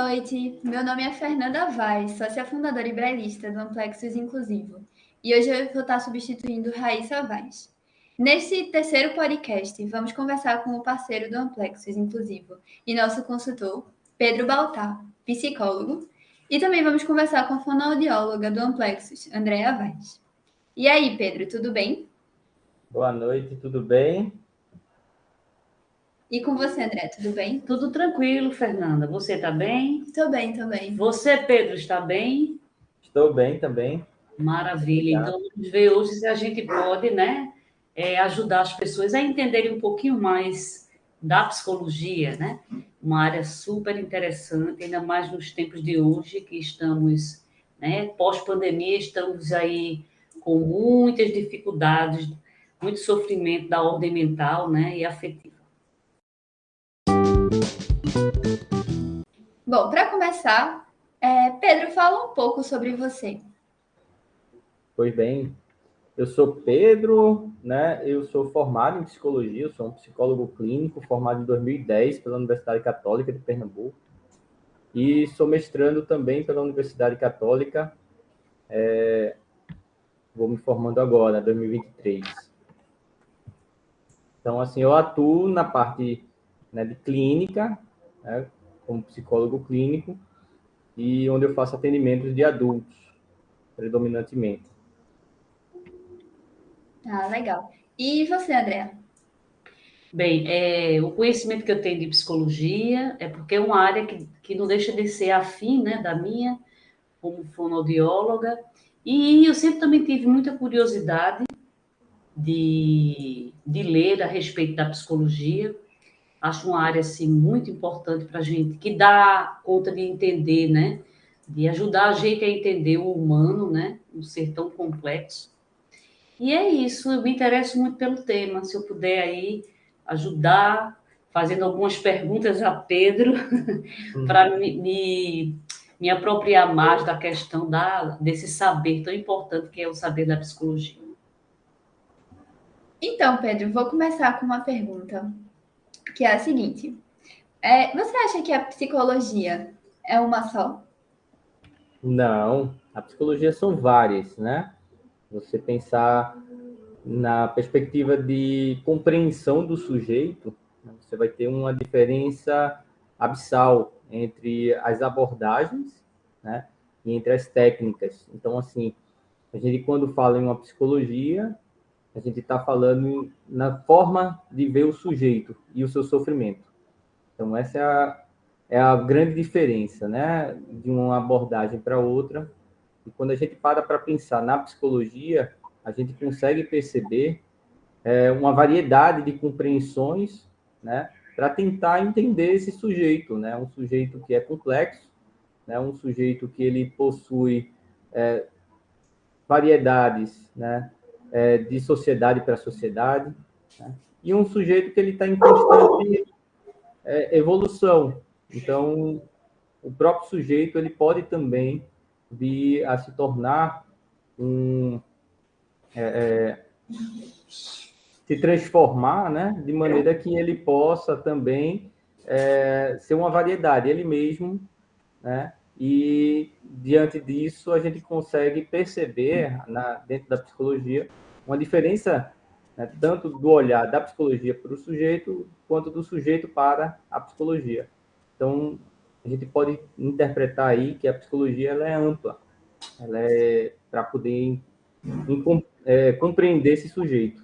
noite, meu nome é Fernanda Vaz, sócia fundadora e brailista do Amplexus Inclusivo, e hoje eu vou estar substituindo Raíssa Vaz. Neste terceiro podcast, vamos conversar com o parceiro do Amplexus Inclusivo e nosso consultor, Pedro Baltar, psicólogo, e também vamos conversar com a fonoaudióloga do Amplexus, Andréa Vaz. E aí, Pedro, tudo bem? Boa noite, tudo bem? E com você, André, tudo bem? Tudo tranquilo, Fernanda. Você está bem? Estou bem também. Você, Pedro, está bem? Estou bem também. Maravilha. Obrigado. Então, vamos ver hoje se a gente pode, ajudar as pessoas a entenderem um pouquinho mais da psicologia, né? Uma área super interessante, ainda mais nos tempos de hoje, que estamos, pós-pandemia, estamos aí com muitas dificuldades, muito sofrimento da ordem mental, e afetiva. Bom, para começar, Pedro, fala um pouco sobre você. Pois bem, eu sou Pedro, né? Eu sou formado em psicologia, eu sou um psicólogo clínico formado em 2010 pela Universidade Católica de Pernambuco e sou mestrando também pela Universidade Católica, vou me formando agora, 2023. Então, assim, eu atuo na parte, de clínica, né, como psicólogo clínico, e onde eu faço atendimentos de adultos, predominantemente. Ah, legal. E você, Andréa? Bem, o conhecimento que eu tenho de psicologia é porque é uma área que não deixa de ser afim, da minha, como fonoaudióloga, e eu sempre também tive muita curiosidade de ler a respeito da psicologia. Acho uma área, assim, muito importante para a gente, que dá conta de entender, de ajudar a gente a entender o humano, um ser tão complexo. E é isso, eu me interesso muito pelo tema. Se eu puder aí ajudar, fazendo algumas perguntas a Pedro, para me apropriar mais da questão desse saber tão importante que é o saber da psicologia. Então, Pedro, vou começar com uma pergunta, que é a seguinte. Você acha que a psicologia é uma só? Não, a psicologia são várias, né? Você pensar na perspectiva de compreensão do sujeito, você vai ter uma diferença abissal entre as abordagens, né, e entre as técnicas. Então, assim, a gente quando fala em uma psicologia, a gente está falando na forma de ver o sujeito e o seu sofrimento. Então, essa é a grande diferença, né, de uma abordagem para outra. E quando a gente para pensar na psicologia, a gente consegue perceber uma variedade de compreensões, né, para tentar entender esse sujeito, né, um sujeito que é complexo, né, um sujeito que ele possui variedades, né, de sociedade para sociedade, né, e um sujeito que ele está em constante evolução. Então, o próprio sujeito ele pode também vir a se tornar se transformar, né, de maneira que ele possa também ser uma variedade, ele mesmo, né, e diante disso a gente consegue perceber dentro da psicologia uma diferença, né, tanto do olhar da psicologia para o sujeito quanto do sujeito para a psicologia. Então a gente pode interpretar aí que a psicologia ela é ampla, ela é para poder compreender esse sujeito.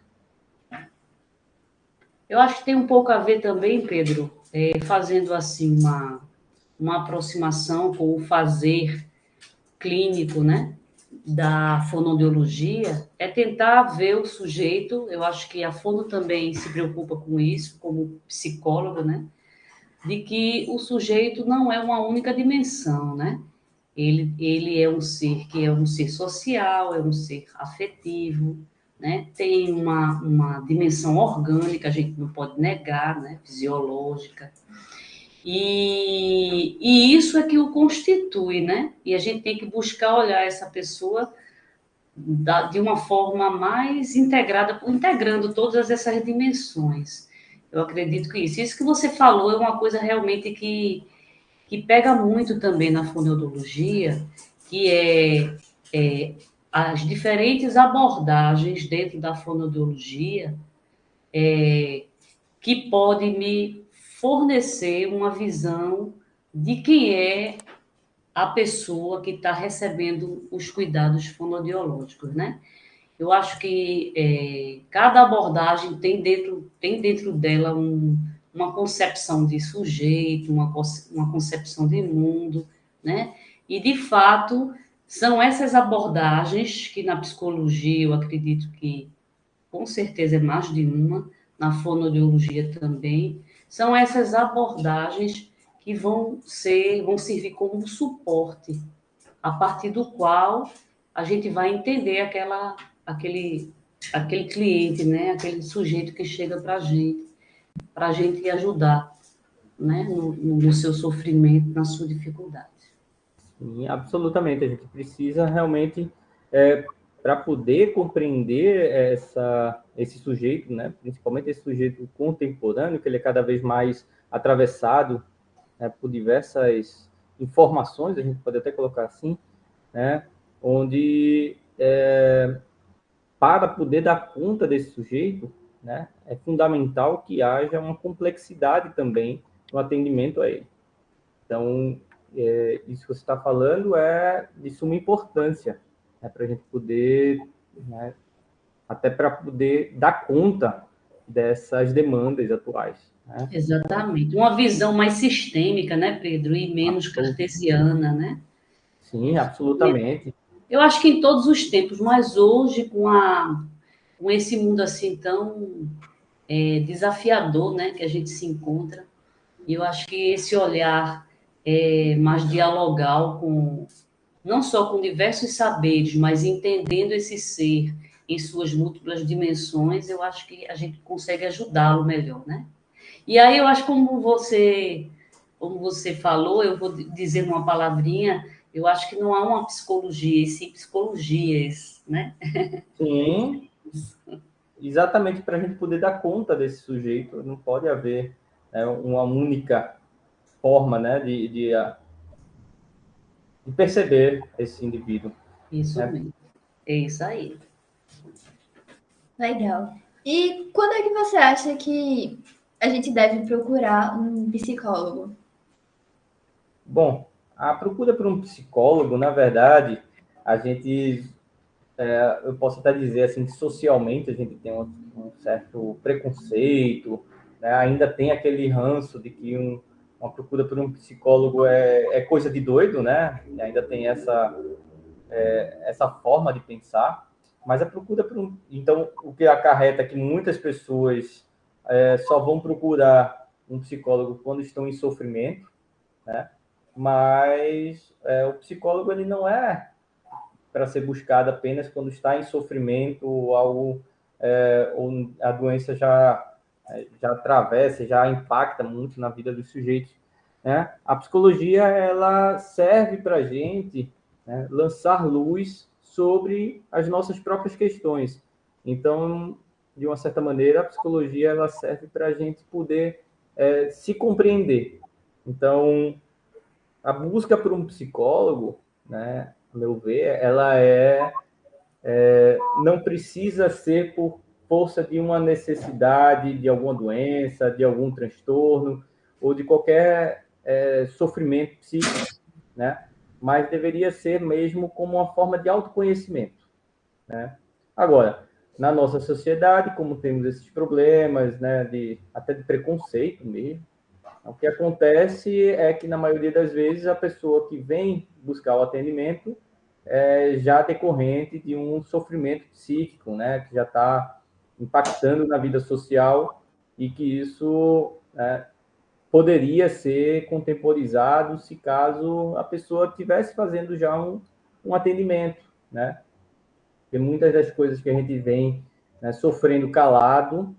Eu acho que tem um pouco a ver também, Pedro, fazendo assim uma aproximação com o fazer clínico, da fonoaudiologia, é tentar ver o sujeito. Eu acho que a fono também se preocupa com isso, como psicólogo, de que o sujeito não é uma única dimensão, Ele é um ser que é um ser social, é um ser afetivo, tem uma dimensão orgânica, a gente não pode negar, fisiológica. E isso é que o constitui, E a gente tem que buscar olhar essa pessoa de uma forma mais integrada, integrando todas essas dimensões. Eu acredito que isso que você falou é uma coisa realmente que que pega muito também na fonoaudiologia, que é as diferentes abordagens dentro da fonoaudiologia que pode me fornecer uma visão de quem é a pessoa que está recebendo os cuidados fonoaudiológicos, né? Eu acho que cada abordagem tem dentro dela uma concepção de sujeito, uma concepção de mundo, né? E, de fato, são essas abordagens que na psicologia eu acredito que, com certeza, é mais de uma, na fonoaudiologia também, são essas abordagens que vão servir como suporte, a partir do qual a gente vai entender aquele, aquele cliente, né? Aquele sujeito que chega para a gente ajudar, né? No seu sofrimento, na sua dificuldade. Sim, absolutamente. A gente precisa realmente, para poder compreender esse sujeito, né? Principalmente esse sujeito contemporâneo, que ele é cada vez mais atravessado, né, por diversas informações, a gente pode até colocar assim, né? Onde, para poder dar conta desse sujeito, né, é fundamental que haja uma complexidade também no atendimento a ele. Então, isso que você está falando é de suma importância, né, para a gente poder, né, até para poder dar conta dessas demandas atuais. Né? Exatamente. Uma visão mais sistêmica, né, Pedro? E menos cartesiana, né? Sim, absolutamente. Eu acho que em todos os tempos, mas hoje, com esse mundo assim tão desafiador, né, que a gente se encontra, e eu acho que esse olhar mais dialogal com não só com diversos saberes, mas entendendo esse ser em suas múltiplas dimensões, eu acho que a gente consegue ajudá-lo melhor, né? E aí eu acho como você falou, eu vou dizer uma palavrinha, eu acho que não há uma psicologia, e sim psicologias, né? Sim, exatamente para a gente poder dar conta desse sujeito, não pode haver, né, uma única forma, né, de perceber esse indivíduo. Isso Né? mesmo. É isso aí. Legal. E quando é que você acha que a gente deve procurar um psicólogo? Bom, a procura por um psicólogo, na verdade, a gente, eu posso até dizer assim, que socialmente a gente tem um certo preconceito, né? Ainda tem aquele ranço de que uma procura por um psicólogo é coisa de doido, né? Ainda tem essa forma de pensar, mas a procura por um... Então, o que acarreta é que muitas pessoas só vão procurar um psicólogo quando estão em sofrimento, né? Mas o psicólogo ele não é para ser buscado apenas quando está em sofrimento ou algo, ou a doença já atravessa, já impacta muito na vida dos sujeitos. Né? A psicologia ela serve para a gente, né, lançar luz sobre as nossas próprias questões. Então, de uma certa maneira, a psicologia ela serve para a gente poder se compreender. Então, a busca por um psicólogo, né, a meu ver, ela não precisa ser por força de uma necessidade, de alguma doença, de algum transtorno ou de qualquer sofrimento psíquico, né? Mas deveria ser mesmo como uma forma de autoconhecimento, né? Agora, na nossa sociedade, como temos esses problemas, né, até de preconceito mesmo, o que acontece é que, na maioria das vezes, a pessoa que vem buscar o atendimento já decorrente de um sofrimento psíquico, né, que já está impactando na vida social e que isso poderia ser contemporizado se caso a pessoa estivesse fazendo já um atendimento, né? Porque muitas das coisas que a gente vem, né, sofrendo calado,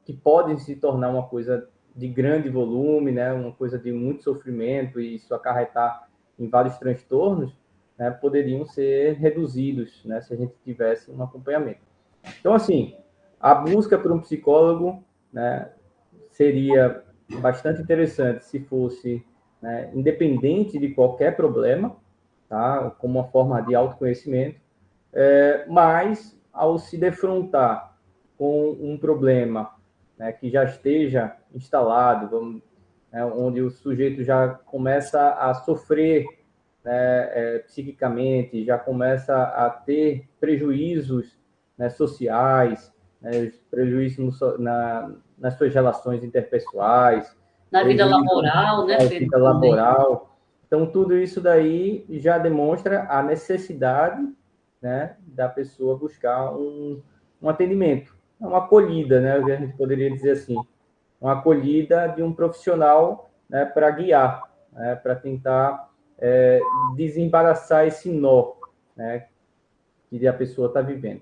que podem se tornar uma coisa de grande volume, né, uma coisa de muito sofrimento e isso acarretar em vários transtornos, né, poderiam ser reduzidos, né, se a gente tivesse um acompanhamento. Então, assim, a busca por um psicólogo, né, seria bastante interessante se fosse, né, independente de qualquer problema, tá? Como uma forma de autoconhecimento, mas ao se defrontar com um problema, né, que já esteja instalado, né, onde o sujeito já começa a sofrer, né, psiquicamente, já começa a ter prejuízos, né, sociais, né, prejuízos nas suas relações interpessoais, Na vida prejuízo laboral, né, na Pedro, vida também. laboral. Então, tudo isso daí já demonstra a necessidade, né, da pessoa buscar um atendimento, uma acolhida, né, a gente poderia dizer assim, uma acolhida de um profissional, né, para guiar, né, para tentar desembaraçar esse nó, né, que a pessoa está vivendo.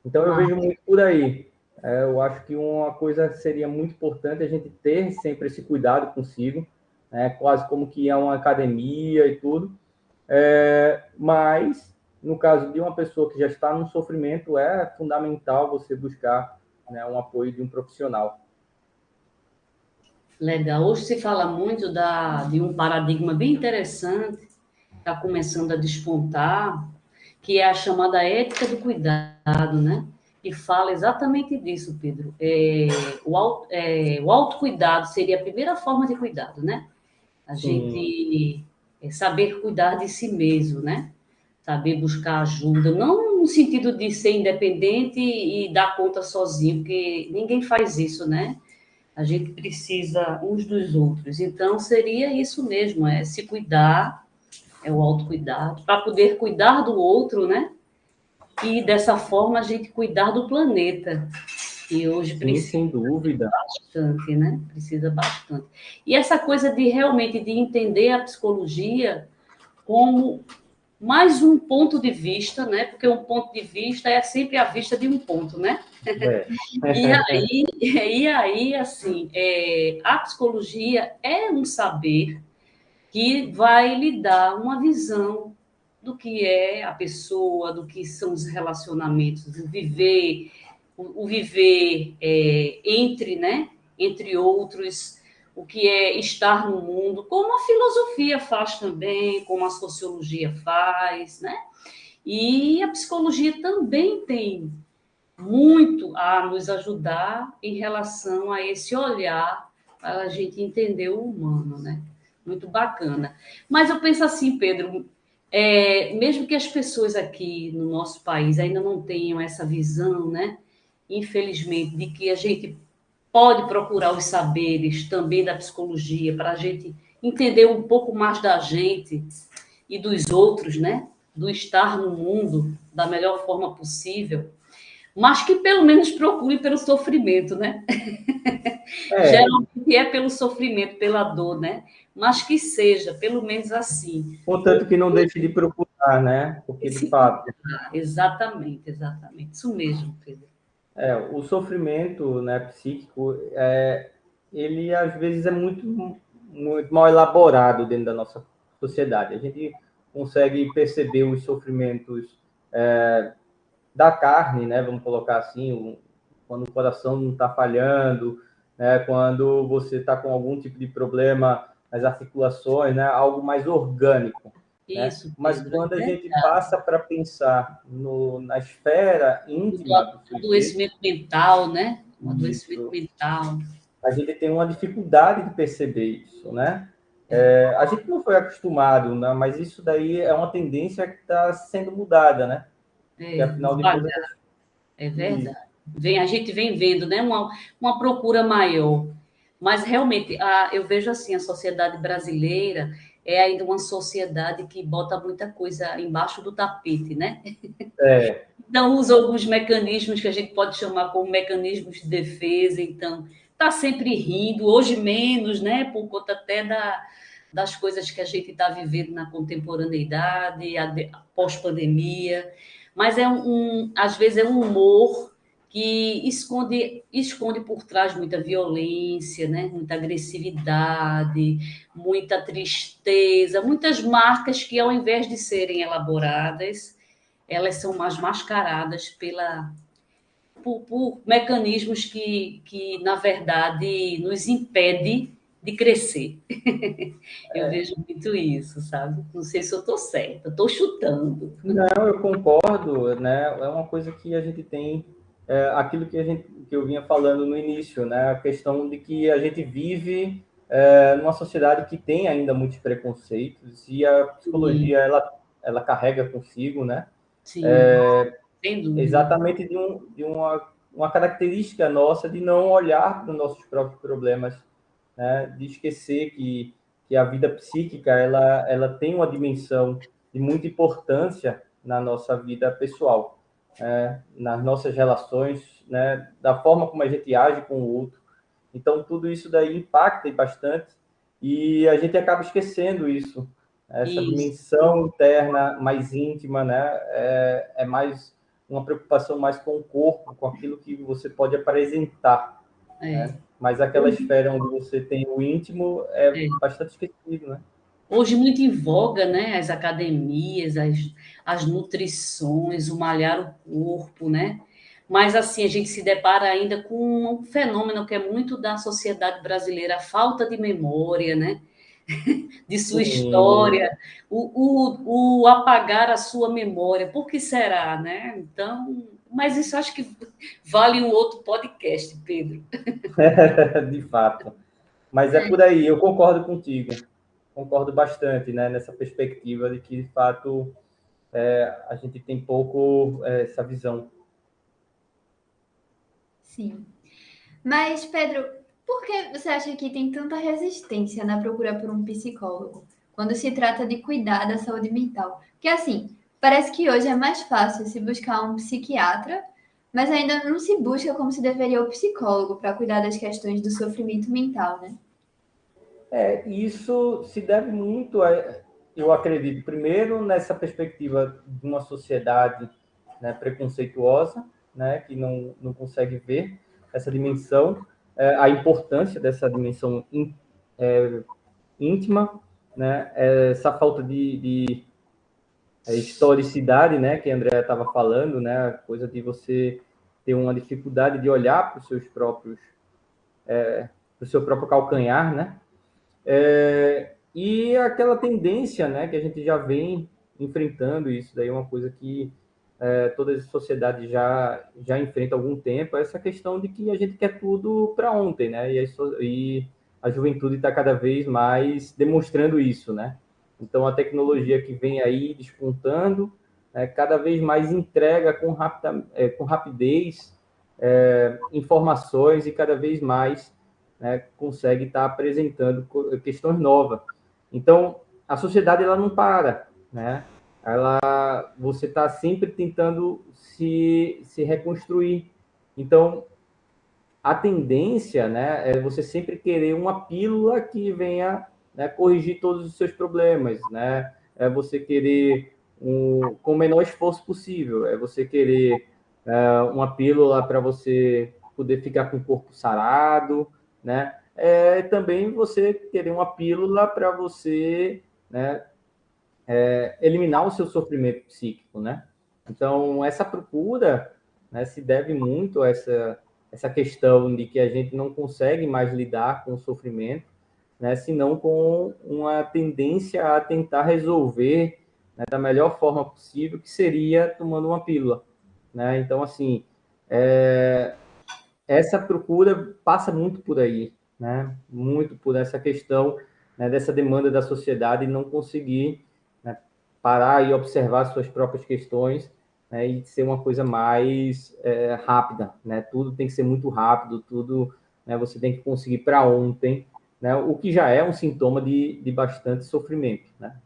Então, eu vejo muito por aí. Eu acho que uma coisa seria muito importante a gente ter sempre esse cuidado consigo, né, quase como que é uma academia e tudo, mas, no caso de uma pessoa que já está no sofrimento, é fundamental você buscar, né, um apoio de um profissional. Legal. Hoje se fala muito de um paradigma bem interessante, está começando a despontar, que é a chamada ética do cuidado, né? E fala exatamente disso, Pedro. O autocuidado seria a primeira forma de cuidado, né? A Sim, gente saber cuidar de si mesmo, né? Saber buscar ajuda, não no sentido de ser independente e dar conta sozinho, porque ninguém faz isso, né? A gente precisa uns dos outros. Então, seria isso mesmo, é se cuidar, é o autocuidado, para poder cuidar do outro, né? E dessa forma a gente cuidar do planeta, que hoje sim, precisa sem dúvida. bastante, né? Precisa bastante. E essa coisa de realmente de entender a psicologia como mais um ponto de vista, né? Porque um ponto de vista é sempre a vista de um ponto, né? É. E aí assim, a psicologia é um saber que vai lhe dar uma visão do que é a pessoa, do que são os relacionamentos, o viver entre, né, entre outros, o que é estar no mundo, como a filosofia faz também, como a sociologia faz, né? E a psicologia também tem muito a nos ajudar em relação a esse olhar para a gente entender o humano, né? Muito bacana. Mas eu penso assim, Pedro, mesmo que as pessoas aqui no nosso país ainda não tenham essa visão, né? Infelizmente, de que a gente pode procurar os saberes também da psicologia para a gente entender um pouco mais da gente e dos outros, né? Do estar no mundo da melhor forma possível, mas que pelo menos procure pelo sofrimento, né? É, Geralmente é pelo sofrimento, pela dor, né? Mas que seja, pelo menos assim. contanto que não deixe de procurar, né? Porque, de Se fato, procurar. Exatamente, exatamente. Isso mesmo, Pedro. o sofrimento, né, psíquico, ele às vezes é muito mal elaborado dentro da nossa sociedade. A gente consegue perceber os sofrimentos da carne, né? Vamos colocar assim, quando o coração não está falhando, né? Quando você está com algum tipo de problema nas articulações, né? Algo mais orgânico, né? Isso, Mas Pedro. quando a gente passa para pensar na esfera Do íntima do sujeito, adoecimento mental, né? Um adoecimento isso, mental. a gente tem uma dificuldade de perceber isso, né? A gente não foi acostumado, né? Mas isso daí é uma tendência que está sendo mudada, né? Que afinal de contas, Devagar, é isso. verdade. A gente vem vendo, né? Uma procura maior. Mas realmente, eu vejo assim, a sociedade brasileira é ainda uma sociedade que bota muita coisa embaixo do tapete, né? É, Então, usa alguns mecanismos que a gente pode chamar como mecanismos de defesa. Então, está sempre rindo, hoje menos, né? Por conta até das coisas que a gente está vivendo na contemporaneidade, pós-pandemia. Mas às vezes é um humor que esconde por trás muita violência, né? Muita agressividade, muita tristeza, muitas marcas que, ao invés de serem elaboradas, elas são mais mascaradas por mecanismos que, na verdade, nos impede de crescer. Eu vejo muito isso, sabe? Não sei se eu estou certa, estou chutando. Não, eu concordo, né? É uma coisa que a gente tem, aquilo que eu vinha falando no início, né? A questão de que a gente vive numa sociedade que tem ainda muitos preconceitos e a Sim, psicologia ela carrega consigo, né? sim, sem dúvida. Exatamente de uma característica nossa de não olhar para os nossos próprios problemas, né? De esquecer que a vida psíquica ela tem uma dimensão de muita importância na nossa vida pessoal, né? Nas nossas relações, né? Da forma como a gente age com o outro. Então, tudo isso daí impacta bastante e a gente acaba esquecendo isso. Essa Isso, dimensão interna mais íntima, né? É mais uma preocupação mais com o corpo, com aquilo que você pode apresentar, é. né? Mas aquela esfera onde você tem o íntimo é bastante esquecido, né? Hoje muito em voga, né? As academias, as nutrições, o malhar o corpo, né? Mas assim, a gente se depara ainda com um fenômeno que é muito da sociedade brasileira, a falta de memória, né? De sua Sim, história, o apagar a sua memória. Por que será, né? Então, mas isso acho que vale um outro podcast, Pedro. de fato. Mas é por aí, eu concordo contigo. Concordo bastante, né, nessa perspectiva de que, de fato, a gente tem pouco essa visão. Sim. Mas, Pedro, por que você acha que tem tanta resistência na procura por um psicólogo quando se trata de cuidar da saúde mental? Porque, assim, parece que hoje é mais fácil se buscar um psiquiatra, mas ainda não se busca como se deveria o psicólogo para cuidar das questões do sofrimento mental, né? Isso se deve muito, eu acredito, primeiro nessa perspectiva de uma sociedade, né, preconceituosa, né, que não consegue ver essa dimensão, a importância dessa dimensão íntima, né, essa falta de historicidade, né, que a Andrea estava falando, né, a coisa de você ter uma dificuldade de olhar para os seus próprios, para o seu próprio calcanhar, né, e aquela tendência, né, que a gente já vem enfrentando isso, daí é uma coisa que todas as sociedades já enfrentam há algum tempo, é essa questão de que a gente quer tudo para ontem, né, e a juventude está cada vez mais demonstrando isso, né. Então a tecnologia que vem aí despontando, cada vez mais entrega com rapidez informações e cada vez mais, né, consegue estar apresentando questões novas. Então, a sociedade ela não para, né? Você está sempre tentando se reconstruir. Então, a tendência, né, é você sempre querer uma pílula que venha, né, corrigir todos os seus problemas, né? É você querer com o menor esforço possível, é você querer uma pílula para você poder ficar com o corpo sarado, né? É também você querer uma pílula para você, né, eliminar o seu sofrimento psíquico, né? Então, essa procura, né, se deve muito a essa questão de que a gente não consegue mais lidar com o sofrimento, né, senão com uma tendência a tentar resolver, né, da melhor forma possível, que seria tomando uma pílula, né? Então, assim, essa procura passa muito por aí, né? Muito por essa questão, né, dessa demanda da sociedade e não conseguir, né, parar e observar suas próprias questões, né, e ser uma coisa mais rápida, né? Tudo tem que ser muito rápido, tudo, né, você tem que conseguir para ontem, né? O que já é um sintoma de bastante sofrimento, né?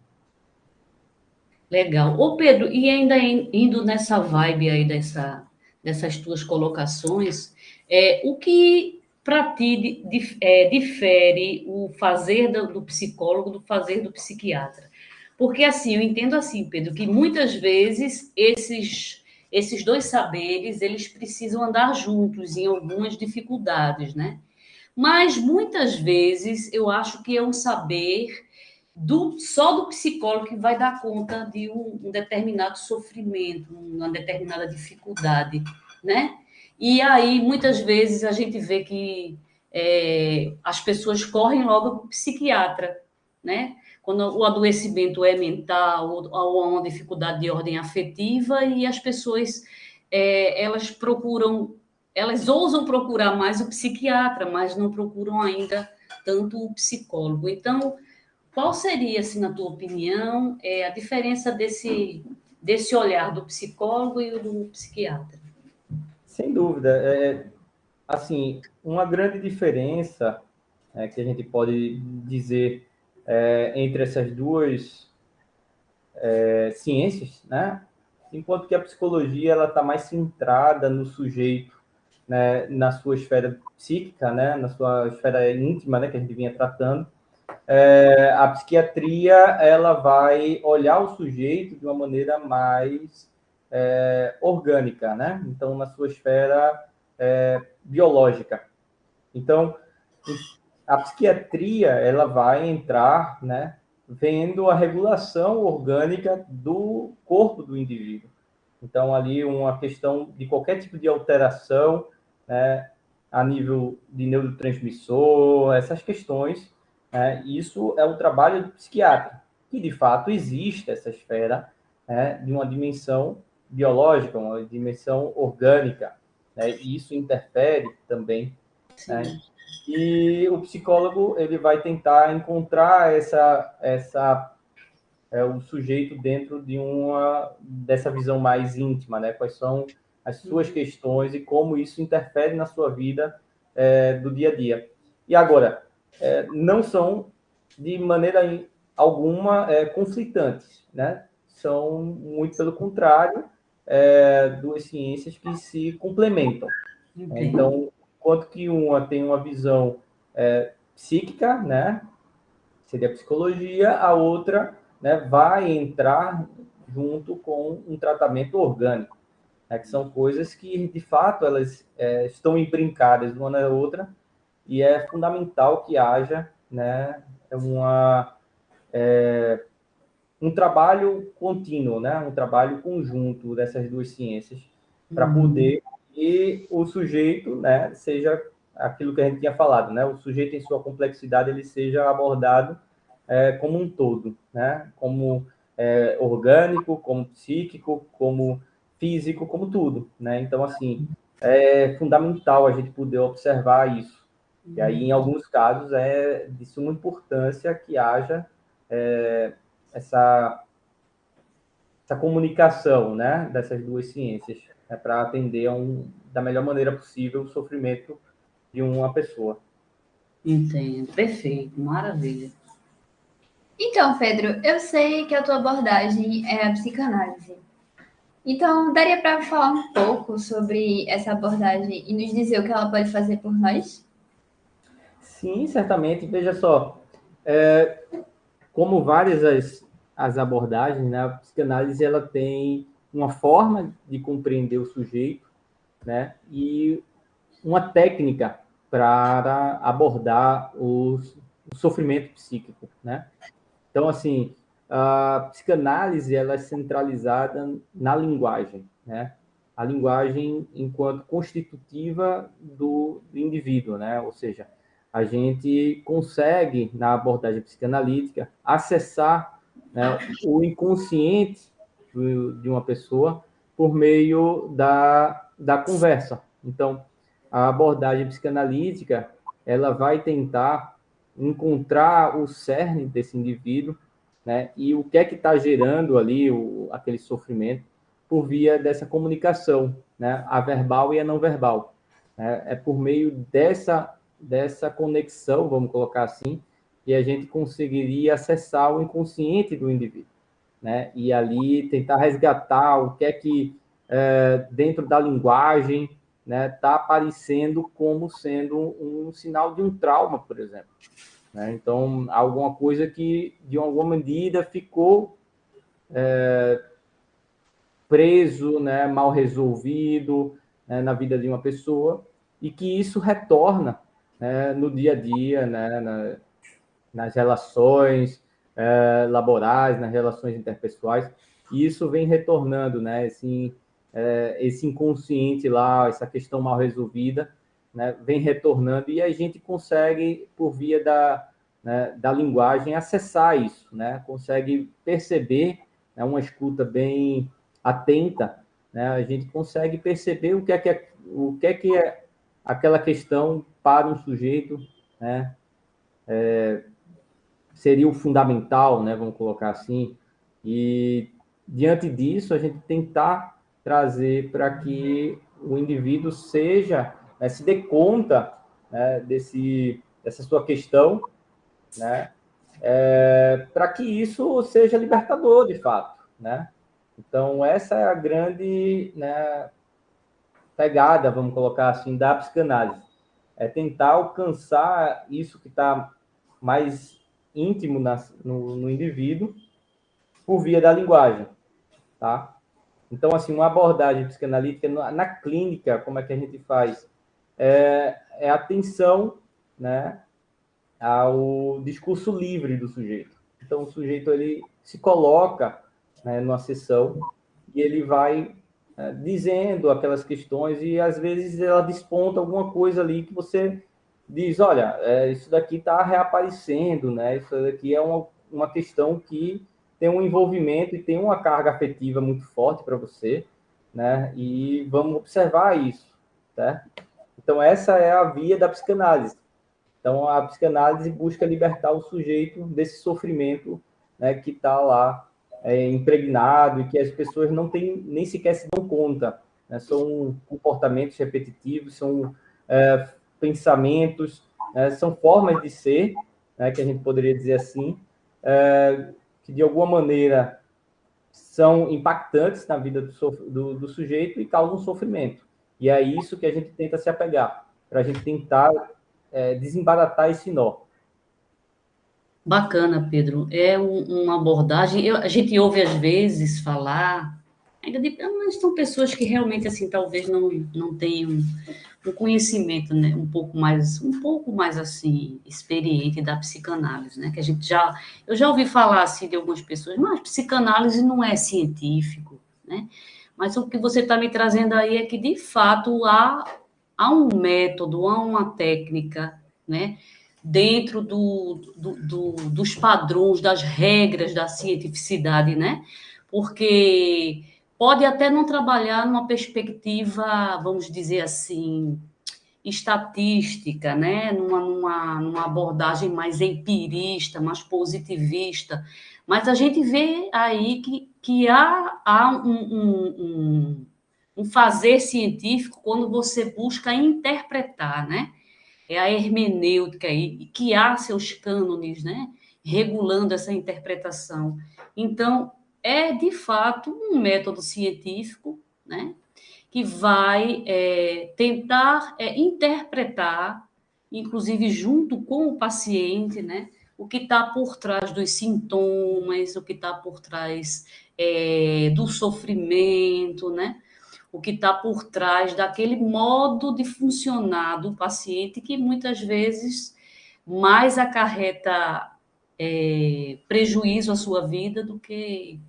Legal. Ô, Pedro, e ainda indo nessa vibe aí dessas tuas colocações, o que para ti difere o fazer do psicólogo do fazer do psiquiatra? Porque assim, eu entendo assim, Pedro, que muitas vezes esses dois saberes, eles precisam andar juntos em algumas dificuldades, né? Mas muitas vezes eu acho que é um saber só do psicólogo que vai dar conta de um determinado sofrimento, uma determinada dificuldade, né? E aí, muitas vezes, a gente vê que as pessoas correm logo para o psiquiatra, né? Quando o adoecimento é mental ou há uma dificuldade de ordem afetiva, e as pessoas, elas procuram, elas ousam procurar mais o psiquiatra, mas não procuram ainda tanto o psicólogo. Então, qual seria, assim, na tua opinião, a diferença desse olhar do psicólogo e o do psiquiatra? Sem dúvida. Assim, uma grande diferença que a gente pode dizer entre essas duas ciências, né? Enquanto que a psicologia ela está mais centrada no sujeito, né? Na sua esfera psíquica, né? Na sua esfera íntima, né? Que a gente vinha tratando. A psiquiatria ela vai olhar o sujeito de uma maneira mais orgânica, né? Então, na sua esfera biológica. Então, a psiquiatria ela vai entrar, né, vendo a regulação orgânica do corpo do indivíduo. Então, ali uma questão de qualquer tipo de alteração, né, a nível de neurotransmissor, essas questões, né, isso é o trabalho do psiquiatra, que de fato existe essa esfera, né, de uma dimensão biológica, uma dimensão orgânica, né, e isso interfere também, né, Sim. e o psicólogo ele vai tentar encontrar o sujeito dentro de dessa visão mais íntima, né? Quais são as suas questões e como isso interfere na sua vida do dia a dia. E agora, não são de maneira alguma conflitantes, né? São muito pelo contrário, duas ciências que se complementam. Entendo. Então, enquanto que uma tem uma visão psíquica, né? Seria a psicologia, a outra, né, vai entrar junto com um tratamento orgânico, né, que são coisas que, de fato, elas estão imbricadas uma na outra e é fundamental que haja, né, um trabalho contínuo, né, um trabalho conjunto dessas duas ciências para poder que o sujeito, né, seja aquilo que a gente tinha falado, né, o sujeito em sua complexidade ele seja abordado como um todo, né, como orgânico, como psíquico, como físico, como tudo, né. Então, assim, é fundamental a gente poder observar isso. E aí, em alguns casos, é de suma importância que haja essa comunicação, né, dessas duas ciências, para atender da melhor maneira possível o sofrimento de uma pessoa. Entendo. Perfeito. Maravilha. Então, Pedro, eu sei que a tua abordagem é a psicanálise. Então, daria para falar um pouco sobre essa abordagem e nos dizer o que ela pode fazer por nós? Sim, certamente. Veja só, como várias as abordagens, né, a psicanálise ela tem uma forma de compreender o sujeito, né, e uma técnica para abordar o sofrimento psíquico, né? Então, assim, a psicanálise ela é centralizada na linguagem, né? A linguagem enquanto constitutiva do indivíduo, né? Ou seja, a gente consegue, na abordagem psicanalítica, acessar, né, o inconsciente de uma pessoa por meio da conversa. Então, a abordagem psicanalítica ela vai tentar encontrar o cerne desse indivíduo, né? E o que é que está gerando ali aquele sofrimento por via dessa comunicação, né? A verbal e a não verbal. Né? É por meio dessa conexão, vamos colocar assim, que a gente conseguiria acessar o inconsciente do indivíduo, né? E ali tentar resgatar o que é que dentro da linguagem, né, está aparecendo como sendo um sinal de um trauma, por exemplo. Né? Então, alguma coisa que, de alguma medida, ficou preso, né, mal resolvido, né, na vida de uma pessoa, e que isso retorna, né, no dia a dia, né, nas relações laborais, nas relações interpessoais, e isso vem retornando, né, assim, esse inconsciente lá, essa questão mal resolvida, né, vem retornando e a gente consegue, por via da linguagem, acessar isso, né, consegue perceber, né, uma escuta bem atenta, né, a gente consegue perceber o que é aquela questão para um sujeito, né, seria o fundamental, né, vamos colocar assim, e diante disso a gente tentar trazer para que o indivíduo seja, né, se dê conta, né, dessa sua questão, né, para que isso seja libertador de fato, né? Então essa é a grande, né, pegada, vamos colocar assim, da psicanálise, é tentar alcançar isso que está mais íntimo no indivíduo por via da linguagem, tá? Então, assim, uma abordagem psicanalítica na clínica, como é que a gente faz? É atenção, né, ao discurso livre do sujeito. Então, o sujeito ele se coloca, né, numa sessão e ele vai dizendo aquelas questões e às vezes ela desponta alguma coisa ali que você diz, olha, isso daqui está reaparecendo, né? Isso daqui é uma questão que tem um envolvimento e tem uma carga afetiva muito forte para você, né? E vamos observar isso, tá? Então essa é a via da psicanálise. Então, a psicanálise busca libertar o sujeito desse sofrimento, né, que está lá impregnado e que as pessoas não têm, nem sequer se dão conta, né? São comportamentos repetitivos, são pensamentos, né? São formas de ser, né, que a gente poderia dizer assim, que de alguma maneira são impactantes na vida do sujeito e causam sofrimento. E é isso que a gente tenta se apegar, para a gente tentar desembaratar esse nó. Bacana, Pedro. É uma abordagem. A gente ouve às vezes falar, mas são pessoas que realmente assim talvez não tenham um conhecimento, né, um pouco mais assim experiente da psicanálise, né? Que eu já ouvi falar assim de algumas pessoas, mas psicanálise não é científico, né? Mas o que você está me trazendo aí é que de fato há um método, há uma técnica, né? Dentro dos padrões, das regras da cientificidade, né? Porque pode até não trabalhar numa perspectiva, vamos dizer assim, estatística, né? Numa abordagem mais empirista, mais positivista, mas a gente vê aí que há um fazer científico quando você busca interpretar, né? É a hermenêutica aí, que há seus cânones, né? Regulando essa interpretação. Então, é de fato um método científico, né? Que vai tentar interpretar, inclusive junto com o paciente, né? O que está por trás dos sintomas, o que está por trás do sofrimento, né? O que está por trás daquele modo de funcionar do paciente que muitas vezes mais acarreta prejuízo à sua vida do que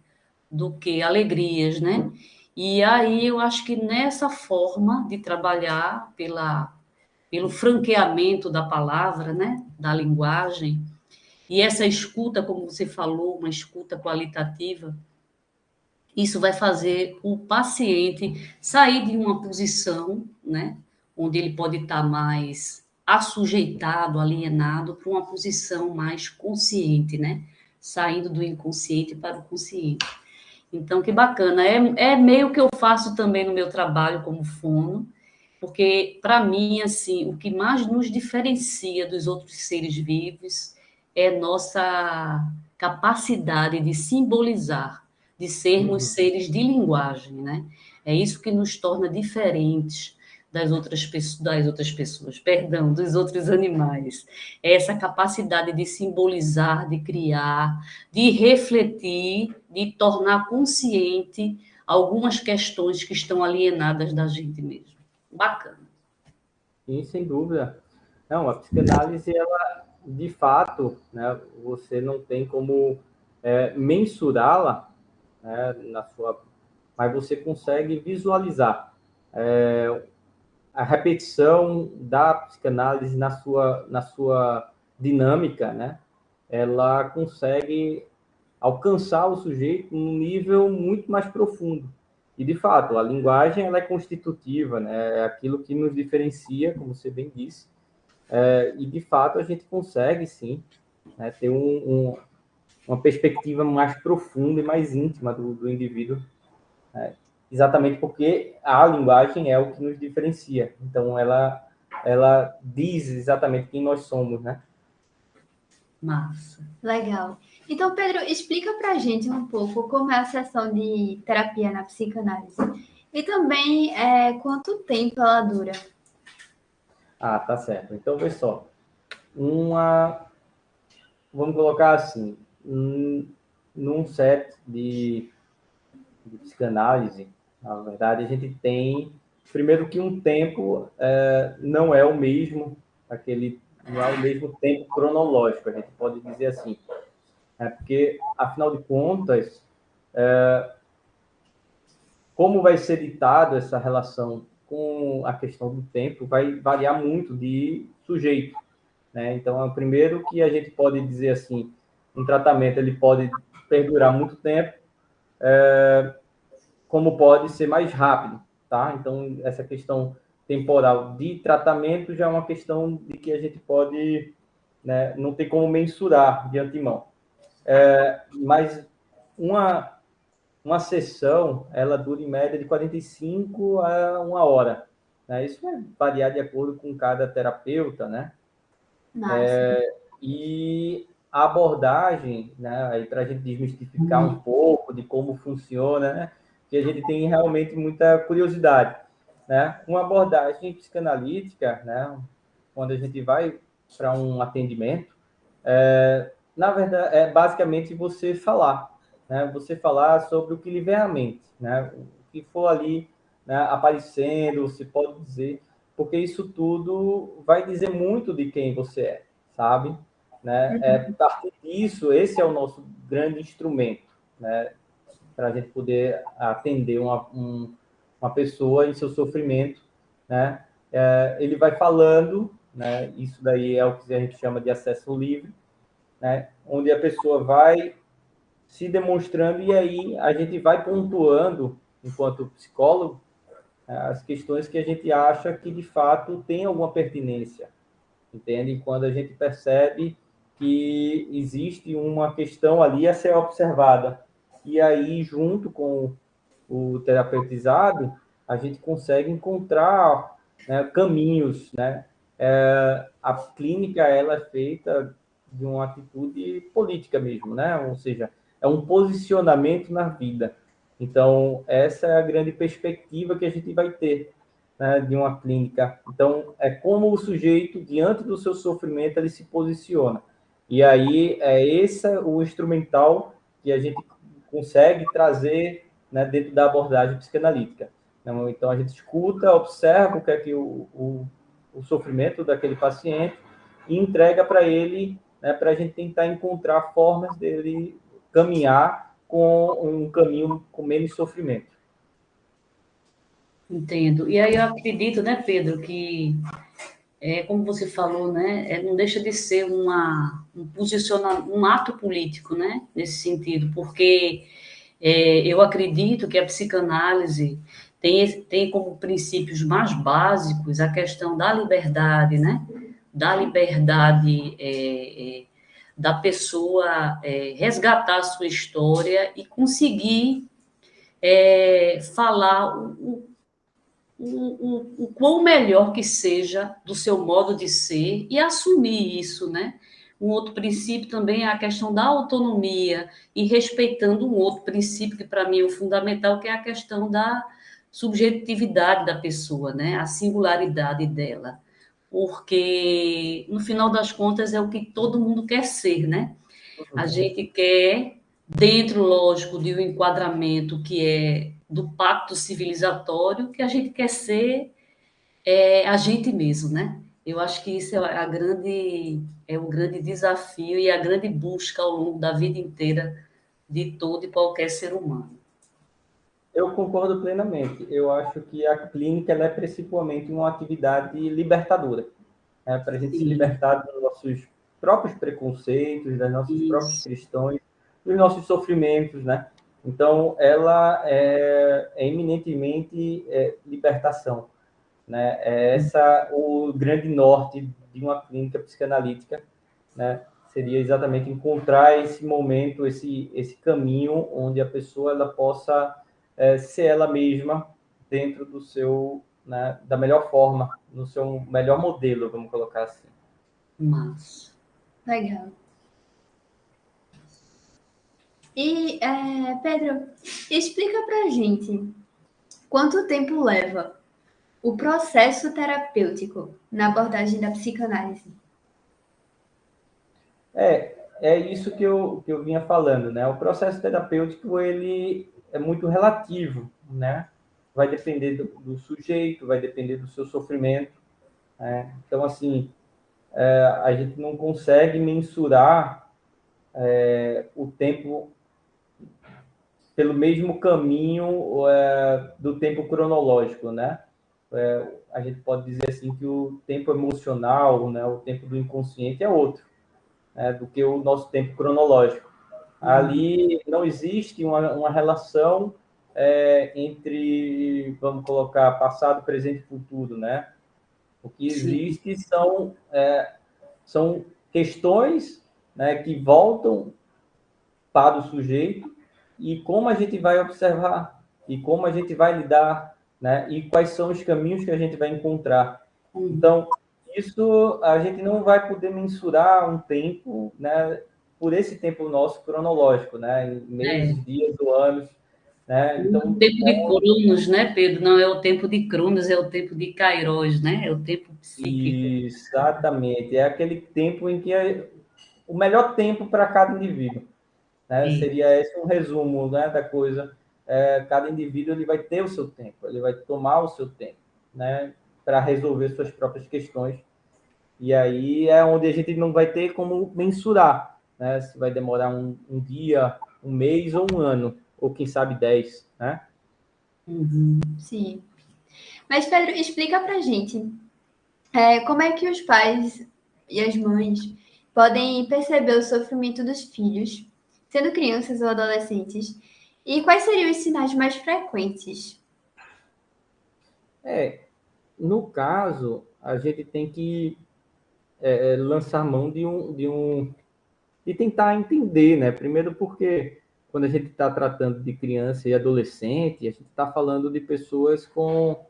alegrias, né? E aí eu acho que nessa forma de trabalhar pelo franqueamento da palavra, né? Da linguagem, e essa escuta, como você falou, uma escuta qualitativa, isso vai fazer o paciente sair de uma posição, né, onde ele pode estar mais assujeitado, alienado, para uma posição mais consciente, né, saindo do inconsciente para o consciente. Então, que bacana. É meio que eu faço também no meu trabalho como fono, porque, para mim, assim, o que mais nos diferencia dos outros seres vivos é nossa capacidade de simbolizar, de sermos seres de linguagem, né? É isso que nos torna diferentes das outras pessoas, perdão, dos outros animais. É essa capacidade de simbolizar, de criar, de refletir, de tornar consciente algumas questões que estão alienadas da gente mesmo. Bacana. E sem dúvida. Não, a psicanálise, ela, de fato, né, você não tem como mensurá-la, né, na sua mas você consegue visualizar a repetição da psicanálise na sua dinâmica, né? Ela consegue alcançar o sujeito num nível muito mais profundo. E, de fato, a linguagem ela é constitutiva, né? É aquilo que nos diferencia, como você bem disse, e, de fato, a gente consegue, sim, né, ter uma perspectiva mais profunda e mais íntima do indivíduo, né? Exatamente porque a linguagem é o que nos diferencia. Então, ela diz exatamente quem nós somos, né? Massa. Legal. Então, Pedro, explica para a gente um pouco como é a sessão de terapia na psicanálise. E também quanto tempo ela dura. Ah, tá certo. Então, vê só. Vamos colocar assim, num set de psicanálise, na verdade, a gente tem, primeiro que um tempo não é o mesmo, não é o mesmo tempo cronológico, a gente pode dizer assim, porque, afinal de contas, como vai ser ditado essa relação com a questão do tempo, vai variar muito de sujeito, né? Então, é o primeiro que a gente pode dizer assim, um tratamento ele pode perdurar muito tempo, como pode ser mais rápido, tá? Então, essa questão temporal de tratamento já é uma questão de que a gente pode, né, não tem como mensurar de antemão. Mas uma sessão, ela dura em média de 45 a 1 hora, né? Isso vai variar de acordo com cada terapeuta, né? Massa. E a abordagem, né, aí para a gente desmistificar um pouco de como funciona, né, que a gente tem realmente muita curiosidade, né? Uma abordagem psicanalítica, né, quando a gente vai para um atendimento, na verdade, é basicamente você falar, né? Você falar sobre o que lhe vem à mente, né? O que for ali, né, aparecendo, você pode dizer, porque isso tudo vai dizer muito de quem você é, sabe? Né? A partir disso, esse é o nosso grande instrumento, né? Para a gente poder atender uma pessoa em seu sofrimento, né? Ele vai falando, né? Isso daí é o que a gente chama de acesso livre, né? Onde a pessoa vai se demonstrando e aí a gente vai pontuando, enquanto psicólogo, as questões que a gente acha que de fato tem alguma pertinência, entende? Quando a gente percebe que existe uma questão ali a ser observada. E aí, junto com o terapeutizado, a gente consegue encontrar, né, caminhos, né? A clínica ela é feita de uma atitude política mesmo, né? Ou seja, é um posicionamento na vida. Então, essa é a grande perspectiva que a gente vai ter, né, de uma clínica. Então, é como o sujeito, diante do seu sofrimento, ele se posiciona. E aí, é esse o instrumental que a gente consegue trazer, né, dentro da abordagem psicanalítica. Então, a gente escuta, observa o que é que o sofrimento daquele paciente e entrega para ele, né, para a gente tentar encontrar formas dele caminhar com um caminho com menos sofrimento. Entendo. E aí eu acredito, né, Pedro, que como você falou, né, não deixa de ser um ato político, né, nesse sentido, porque eu acredito que a psicanálise tem como princípios mais básicos a questão da liberdade, né, da liberdade da pessoa resgatar a sua história e conseguir falar o quão melhor que seja do seu modo de ser e assumir isso, né? Um outro princípio também é a questão da autonomia e respeitando um outro princípio que para mim é o fundamental, que é a questão da subjetividade da pessoa, né? A singularidade dela. Porque, no final das contas, é o que todo mundo quer ser, né? A gente quer, dentro, lógico, de um enquadramento que é do pacto civilizatório, que a gente quer ser a gente mesmo, né? Eu acho que isso é o grande desafio e a grande busca ao longo da vida inteira de todo e qualquer ser humano. Eu concordo plenamente. Eu acho que a clínica ela é principalmente uma atividade libertadora, né? Para a gente se Sim, libertar dos nossos próprios preconceitos, das nossas próprias isso. questões, dos nossos sofrimentos, né? Então, ela é eminentemente libertação, né? É essa o grande norte de uma clínica psicanalítica, né? Seria exatamente encontrar esse momento, esse caminho onde a pessoa ela possa ser ela mesma dentro do seu, né, da melhor forma, no seu melhor modelo, vamos colocar assim. Mas, Legal. E, Pedro, explica pra gente quanto tempo leva o processo terapêutico na abordagem da psicanálise. É isso que eu vinha falando, né? O processo terapêutico, ele é muito relativo, né? Vai depender do sujeito, vai depender do seu sofrimento, né? Então, assim, a gente não consegue mensurar o tempo pelo mesmo caminho do tempo cronológico, né? A gente pode dizer assim que o tempo emocional, né, o tempo do inconsciente é outro, né, do que o nosso tempo cronológico. Ali não existe uma relação entre, vamos colocar, passado, presente e futuro, né? O que sim. existe são questões, né, que voltam para o sujeito e como a gente vai observar e como a gente vai lidar, né? E quais são os caminhos que a gente vai encontrar. Uhum. Então, isso a gente não vai poder mensurar um tempo, né? Por esse tempo nosso cronológico, né? Em É. meses, dias ou anos, né? O Então, tempo de Cronos, né, Pedro? Não é o tempo de Cronos, é o tempo de Kairos, né? É o tempo psíquico. exatamente, é aquele tempo em que é o melhor tempo para cada indivíduo. Né? É. Seria esse um resumo, né, da coisa. Cada indivíduo ele vai ter o seu tempo, ele vai tomar o seu tempo, né, para resolver suas próprias questões. E aí é onde a gente não vai ter como mensurar, né, se vai demorar um dia, um mês ou um ano, ou quem sabe 10, né? Uhum. Sim. Mas, Pedro, explica pra gente como é que os pais e as mães podem perceber o sofrimento dos filhos, sendo crianças ou adolescentes, e quais seriam os sinais mais frequentes? No caso, a gente tem que lançar mão de tentar entender, né? Primeiro porque quando a gente está tratando de criança e adolescente, a gente está falando de pessoas com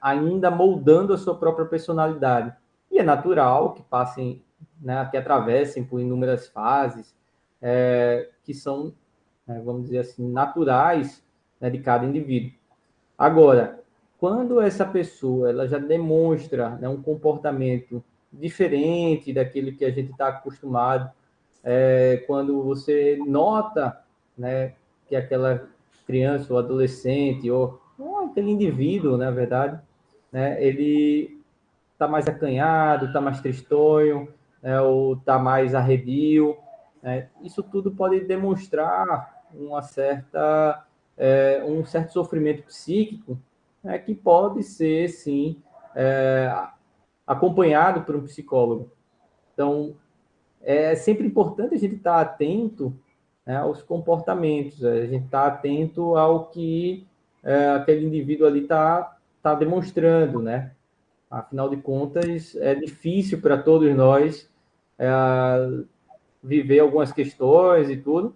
ainda moldando a sua própria personalidade. E é natural que passem, né, que atravessem por inúmeras fases que são, vamos dizer assim, naturais, né, de cada indivíduo. Agora, quando essa pessoa ela já demonstra, né, um comportamento diferente daquele que a gente está acostumado, quando você nota, né, que aquela criança ou adolescente ou aquele indivíduo, na verdade, né, ele está mais acanhado, está mais tristonho, né, ou está mais arredio, né, isso tudo pode demonstrar um certo sofrimento psíquico, né, que pode ser, sim, acompanhado por um psicólogo. Então, é sempre importante a gente estar atento, né, aos comportamentos, a gente estar atento ao que aquele indivíduo ali está demonstrando, né? Afinal de contas, é difícil para todos nós é, viver algumas questões e tudo,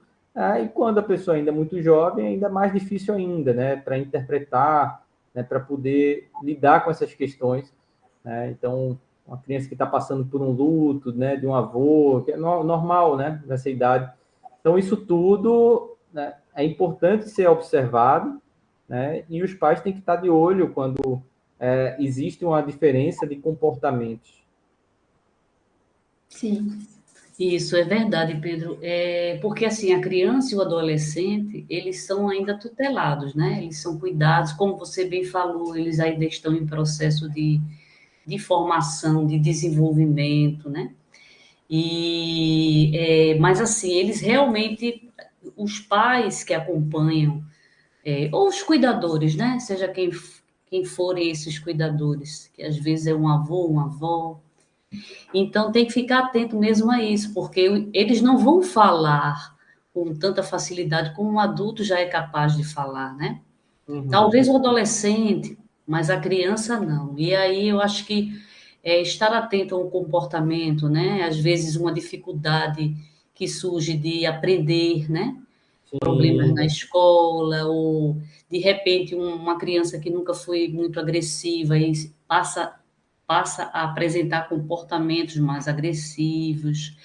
e quando a pessoa ainda é muito jovem, é ainda mais difícil ainda, né? Para interpretar, né, para poder lidar com essas questões, né? Então, uma criança que está passando por um luto, né, de um avô, que é normal, né, nessa idade. Então, isso tudo, né, é importante ser observado, né, e os pais têm que estar de olho quando existe uma diferença de comportamentos. Sim, Isso é verdade, Pedro. Porque assim, a criança e o adolescente, eles são ainda tutelados, né? Eles são cuidados, como você bem falou, eles ainda estão em processo de formação, de desenvolvimento, né? Mas assim, eles realmente, os pais que acompanham ou os cuidadores, né? Seja quem forem esses cuidadores, que às vezes é um avô, uma avó. Então tem que ficar atento mesmo a isso, porque eles não vão falar com tanta facilidade como um adulto já é capaz de falar, né? Uhum. Talvez o adolescente, mas a criança não. E aí eu acho que estar atento ao comportamento, né? Às vezes uma dificuldade que surge de aprender, né? Problemas Sim, na escola, ou de repente uma criança que nunca foi muito agressiva e passa a apresentar comportamentos mais agressivos,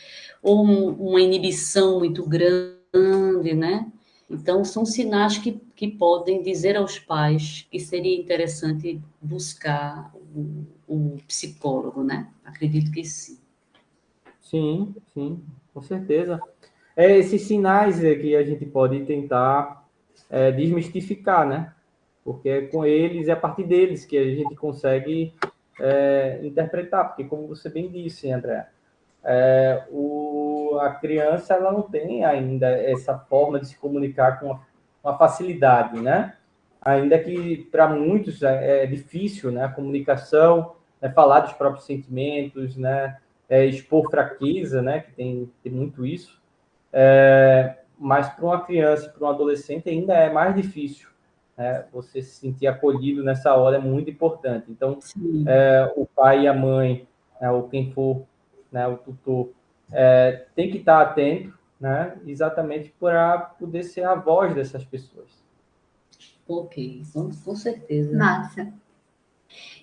ou uma inibição muito grande, né? Então, são sinais que podem dizer aos pais que seria interessante buscar o psicólogo, né? Acredito que sim. sim, sim, com certeza. Esses sinais que a gente pode tentar desmistificar, né? Porque é com eles, é a partir deles que a gente consegue interpretar, porque como você bem disse, André, a criança ela não tem ainda essa forma de se comunicar com uma facilidade, né? Ainda que para muitos é difícil, né? A comunicação, falar dos próprios sentimentos, né? Expor fraqueza, né? Que tem muito isso. Mas para uma criança, para um adolescente, ainda é mais difícil. Né? Você se sentir acolhido nessa hora é muito importante. Então, Sim. o pai e a mãe, né? Ou quem for, né? O tutor, tem que estar atento, né? Exatamente para poder ser a voz dessas pessoas. Ok, com certeza. Massa.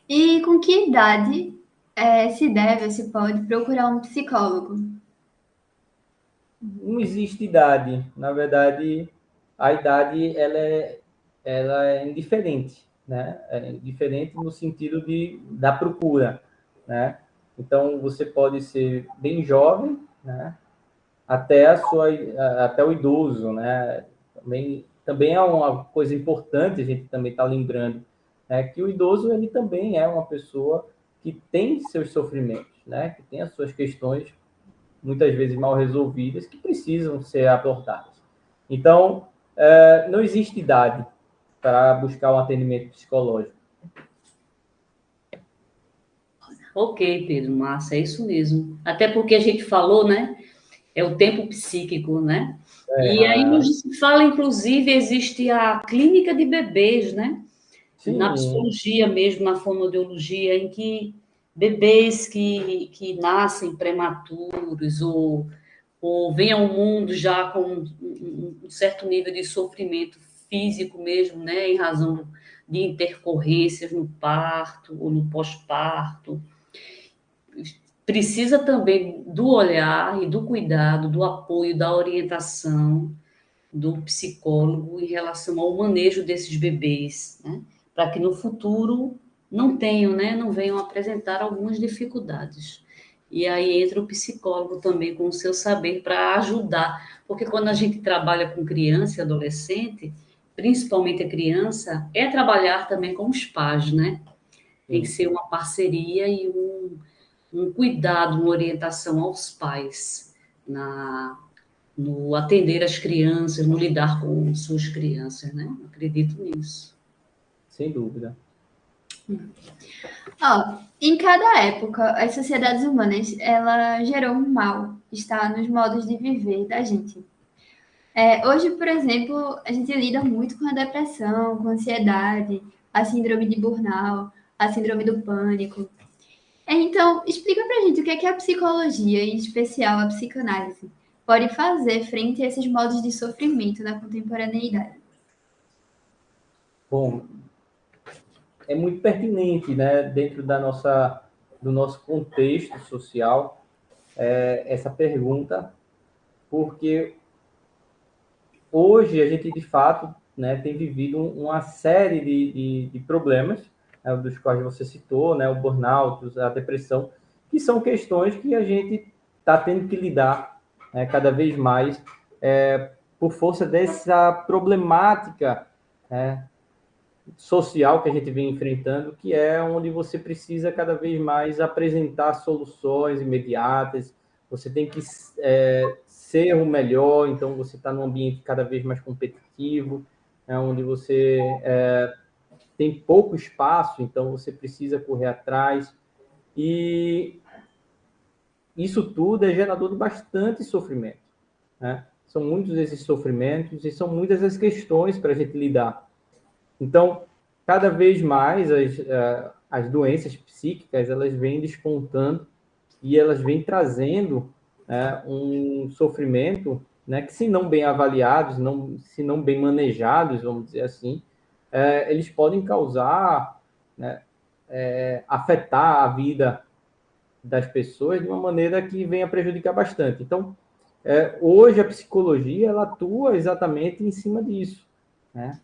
E com que idade se deve ou se pode procurar um psicólogo? Não existe idade. Na verdade, a idade ela é indiferente, né? É indiferente no sentido da procura, né? Então, você pode ser bem jovem, né? Até o idoso, né? Também é uma coisa importante a gente também está lembrando, né? Que o idoso ele também é uma pessoa que tem seus sofrimentos, né? Que tem as suas questões muitas vezes mal resolvidas, que precisam ser abordadas. Então, não existe idade para buscar um atendimento psicológico. Ok, Pedro, massa, é isso mesmo. Até porque a gente falou, né? É o tempo psíquico, né? E aí Aham. hoje se fala, inclusive, existe a clínica de bebês, né? Na Sim, psicologia mesmo, na fonoaudiologia, em que bebês que nascem prematuros ou vêm ao mundo já com um certo nível de sofrimento físico mesmo, né? Em razão de intercorrências no parto ou no pós-parto, precisa também do olhar e do cuidado, do apoio, da orientação do psicólogo em relação ao manejo desses bebês, né? Para que no futuro não tenham, né? Não venham apresentar algumas dificuldades. E aí entra o psicólogo também com o seu saber para ajudar, porque quando a gente trabalha com criança e adolescente, principalmente a criança, é trabalhar também com os pais, né? Tem que sim, ser uma parceria e um cuidado, uma orientação aos pais no atender as crianças, no lidar com suas crianças, né? Acredito nisso. sem dúvida. Ó, em cada época, as sociedades humanas, ela gerou um mal, está nos modos de viver da gente. Hoje, por exemplo, a gente lida muito com a depressão, com a ansiedade, a síndrome de burnout, a síndrome do pânico. Então, explica pra gente o que é a psicologia, em especial a psicanálise, pode fazer frente a esses modos de sofrimento na contemporaneidade. Bom, é muito pertinente, né, dentro do nosso contexto social, essa pergunta, porque hoje a gente, de fato, né, tem vivido uma série de problemas, né, dos quais você citou, né, o burnout, a depressão, que são questões que a gente está tendo que lidar, né, cada vez mais por força dessa problemática, né, social que a gente vem enfrentando, que é onde você precisa cada vez mais apresentar soluções imediatas, você tem que ser o melhor, então você está num ambiente cada vez mais competitivo, né, onde você tem pouco espaço, então você precisa correr atrás. E isso tudo é gerador de bastante sofrimento, né? São muitos esses sofrimentos e são muitas as questões para a gente lidar. Então, cada vez mais as doenças psíquicas, elas vêm despontando e elas vêm trazendo um sofrimento, né, que, se não bem avaliados, se não bem manejados, vamos dizer assim, eles podem causar, né, afetar a vida das pessoas de uma maneira que venha prejudicar bastante. Então, hoje a psicologia, ela atua exatamente em cima disso, né?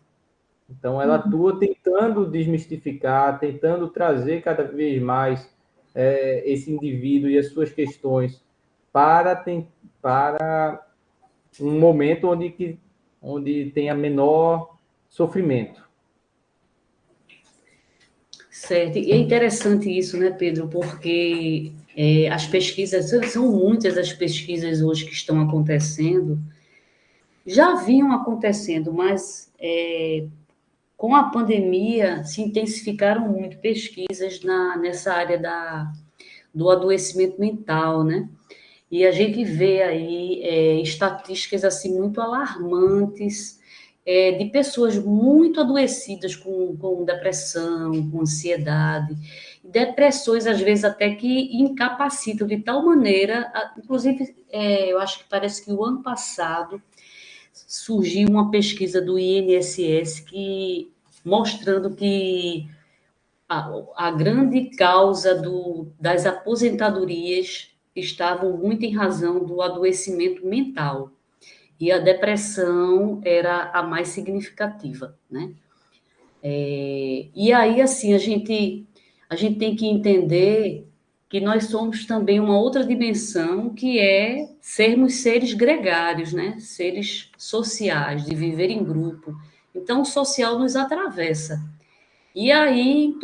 Então, ela atua tentando desmistificar, tentando trazer cada vez mais esse indivíduo e as suas questões para um momento onde tenha menor sofrimento. Certo. E é interessante isso, né, Pedro? Porque as pesquisas, são muitas as pesquisas hoje que estão acontecendo, já vinham acontecendo, mas com a pandemia se intensificaram muito pesquisas nessa área do adoecimento mental, né? E a gente vê aí estatísticas assim muito alarmantes de pessoas muito adoecidas com depressão, com ansiedade, depressões às vezes até que incapacitam de tal maneira, inclusive eu acho que parece que o ano passado surgiu uma pesquisa do INSS mostrando que a grande causa das aposentadorias estavam muito em razão do adoecimento mental. E a depressão era a mais significativa, né? E aí, assim, a gente tem que entender que nós somos também uma outra dimensão, que é sermos seres gregários, né? Seres sociais, de viver em grupo. Então, o social nos atravessa. E aí, em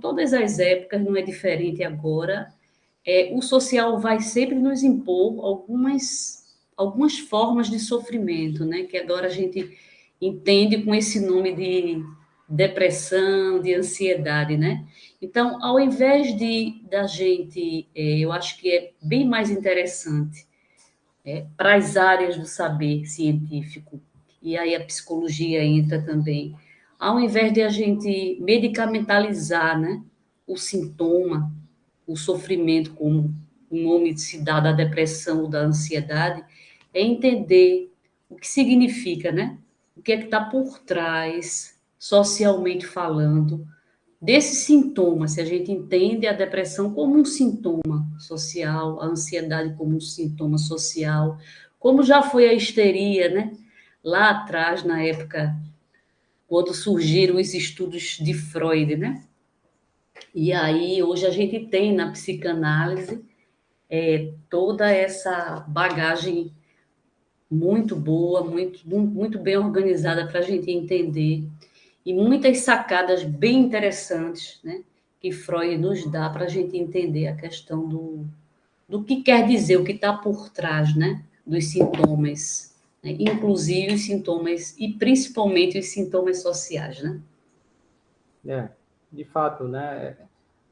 todas as épocas, não é diferente agora, o social vai sempre nos impor algumas formas de sofrimento, né? Que agora a gente entende com esse nome de depressão, de ansiedade, né? Então, ao invés da gente, eu acho que é bem mais interessante para as áreas do saber científico, e aí a psicologia entra também, ao invés de a gente medicamentalizar, né, o sintoma, o sofrimento, como o nome se dá da depressão ou da ansiedade, é entender o que significa, né? O que é que está por trás, socialmente falando, desses sintomas. Se a gente entende a depressão como um sintoma social, a ansiedade como um sintoma social, como já foi a histeria, né? Lá atrás, na época, quando surgiram os estudos de Freud, né? E aí, hoje a gente tem na psicanálise toda essa bagagem muito boa, muito bem organizada para a gente entender, e muitas sacadas bem interessantes, né, que Freud nos dá para a gente entender a questão do que quer dizer, o que está por trás, né, dos sintomas, né, inclusive os sintomas, e principalmente os sintomas sociais, né? De fato, né?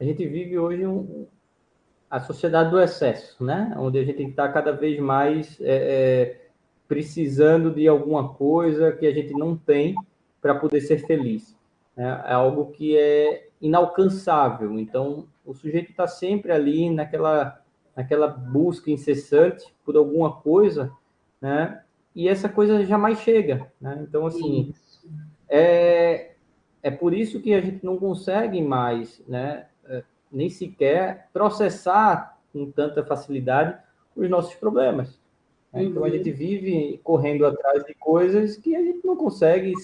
A gente vive hoje a sociedade do excesso, né? Onde a gente está cada vez mais precisando de alguma coisa que a gente não tem para poder ser feliz, né? É algo que é inalcançável. Então, o sujeito está sempre ali naquela busca incessante por alguma coisa, né? E essa coisa jamais chega, né? Então, assim, é por isso que a gente não consegue mais, né, nem sequer processar com tanta facilidade os nossos problemas, né? Então, a gente vive correndo atrás de coisas que a gente não consegue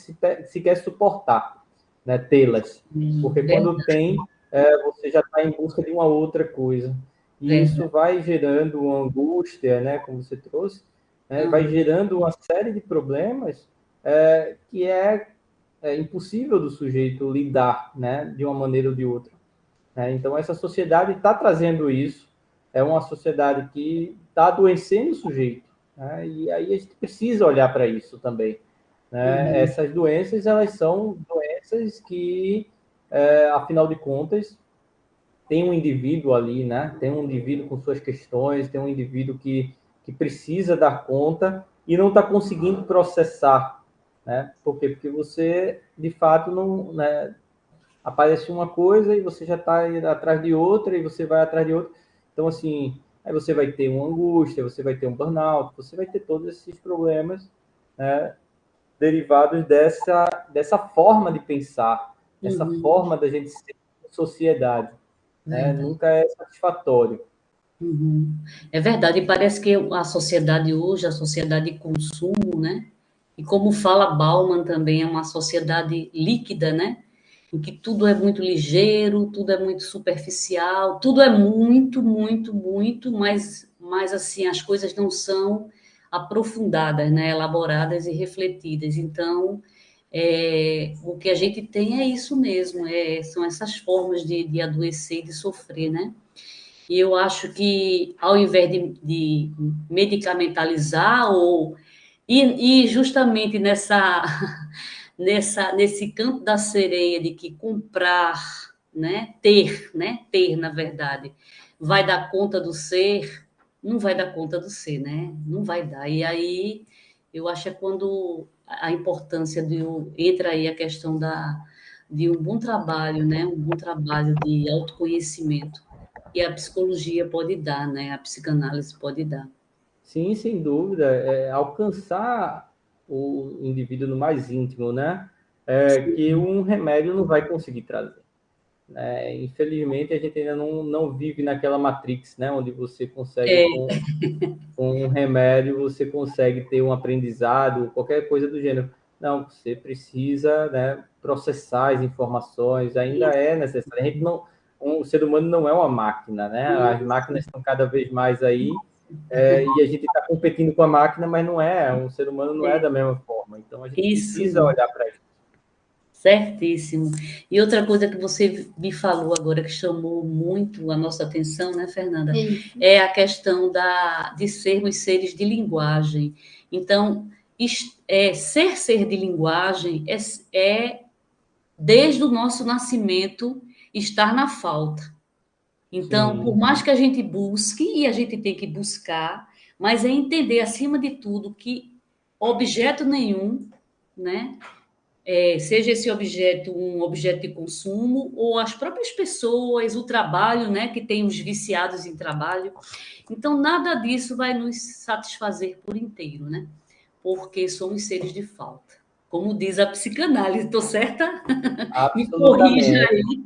sequer suportar, né, tê-las. Porque quando tem, você já está em busca de uma outra coisa. E isso vai gerando uma angústia, né, como você trouxe, né, vai gerando uma série de problemas que é impossível do sujeito lidar, né, de uma maneira ou de outra, né? Então, essa sociedade está trazendo isso, é uma sociedade que está adoecendo o sujeito, né? E aí a gente precisa olhar para isso também, né? Essas doenças, elas são doenças que, afinal de contas, tem um indivíduo ali, né? Tem um indivíduo com suas questões, tem um indivíduo que precisa dar conta e não está conseguindo processar, né? Por quê? Porque você, de fato, não, né? Aparece uma coisa e você já está atrás de outra e você vai atrás de outra. Então, assim, aí você vai ter uma angústia, você vai ter um burnout, você vai ter todos esses problemas, né, derivados dessa forma de pensar, dessa forma da gente ser sociedade, né? Verdade. Nunca é satisfatório. É verdade, e parece que a sociedade hoje, a sociedade de consumo, né? E como fala Bauman também, é uma sociedade líquida, né? Em que tudo é muito ligeiro, tudo é muito superficial, tudo é muito, muito, muito, mas assim, as coisas não são aprofundadas, né? Elaboradas e refletidas. Então, o que a gente tem é isso mesmo, são essas formas de adoecer e de sofrer, né? E eu acho que, ao invés de medicamentalizar, e justamente nesse canto da sereia de que comprar, ter, na verdade, vai dar conta do ser, não vai dar conta do ser, né? Não vai dar. E aí, eu acho que é quando a importância entra aí a questão de um bom trabalho, né? Um bom trabalho de autoconhecimento que a psicologia pode dar, né? A psicanálise pode dar. Sim, sem dúvida, alcançar o indivíduo no mais íntimo, né? Que um remédio não vai conseguir trazer. Infelizmente, a gente ainda não vive naquela Matrix, né? Onde você consegue, É, com um remédio, você consegue ter um aprendizado, qualquer coisa do gênero. Não, você precisa, né, processar as informações, ainda isso, é necessário. A gente não, o ser humano não é uma máquina, né? As máquinas estão cada vez mais aí, e a gente está competindo com a máquina, mas não é, um ser humano não é da mesma forma. Então, a gente isso precisa mesmo, olhar para isso. certíssimo. E outra coisa que você me falou agora que chamou muito a nossa atenção, né, Fernanda, Isso. é a questão de sermos seres de linguagem. Então, ser de linguagem é, desde o nosso nascimento, estar na falta. Então, por Sim, mais que a gente busque, e a gente tem que buscar, mas é entender, acima de tudo, que objeto nenhum, né, seja esse objeto um objeto de consumo, ou as próprias pessoas, o trabalho, né, que tem os viciados em trabalho. Então, nada disso vai nos satisfazer por inteiro, né? Porque somos seres de falta. Como diz a psicanálise, estou certa? Me corrija absolutamente.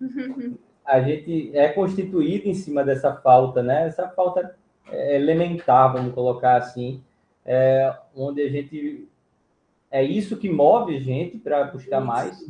aí. A gente é constituído em cima dessa falta, né? Essa falta elementar, vamos colocar assim, onde a gente é isso que move a gente para buscar Isso. mais,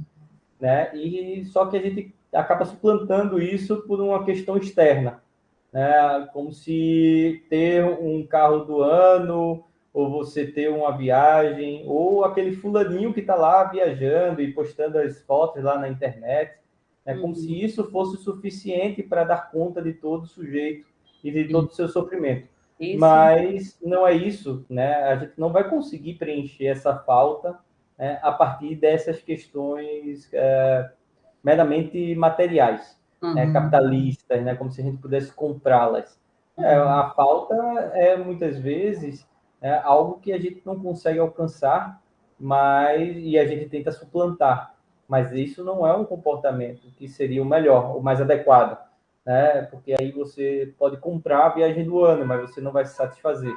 né? E só que a gente acaba suplantando isso por uma questão externa, né? Como se ter um carro do ano, ou você ter uma viagem, ou aquele fulaninho que está lá viajando e postando as fotos lá na internet, é como se isso fosse o suficiente para dar conta de todo o sujeito e de todo o seu sofrimento. Isso. Mas não é isso, né? A gente não vai conseguir preencher essa falta, né, a partir dessas questões meramente materiais, né, Uhum. capitalistas, né, como se a gente pudesse comprá-las. Uhum. A falta é muitas vezes algo que a gente não consegue alcançar, mas e a gente tenta suplantar. Mas isso não é um comportamento que seria o melhor, o mais adequado, né? Porque aí você pode comprar a viagem do ano, mas você não vai se satisfazer.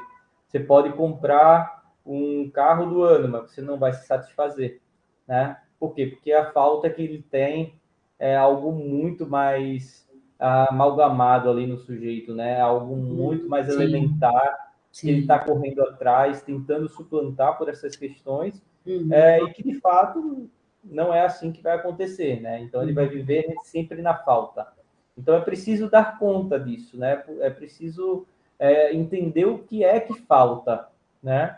Você pode comprar um carro do ano, mas você não vai se satisfazer, né? Por quê? Porque a falta que ele tem é algo muito mais amalgamado ali no sujeito, né? Algo muito mais Sim, elementar que ele está sim. correndo atrás, tentando suplantar por essas questões, Uhum. e que de fato não é assim que vai acontecer, né? Então ele vai Uhum. viver sempre na falta. Então é preciso dar conta disso, né? É preciso entender o que é que falta, né?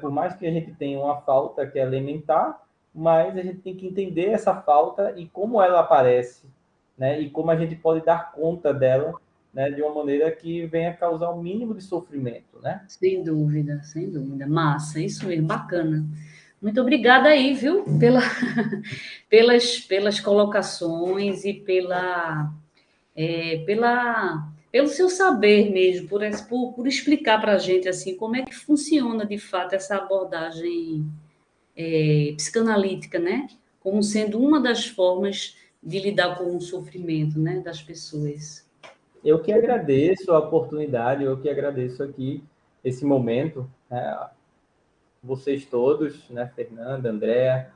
Por mais que a gente tenha uma falta que é elementar, mas a gente tem que entender essa falta e como ela aparece, né? E como a gente pode dar conta dela, né? De uma maneira que venha causar o mínimo de sofrimento, né? Sem dúvida, sem dúvida. Massa, isso mesmo, bacana. Muito obrigada aí, viu, pelas colocações e pelo seu saber mesmo, por explicar para a gente assim como é que funciona de fato essa abordagem psicanalítica, né? Como sendo uma das formas de lidar com o sofrimento, né, das pessoas. Eu que agradeço a oportunidade, eu que agradeço aqui esse momento, né, vocês todos, né, Fernanda, Andréa,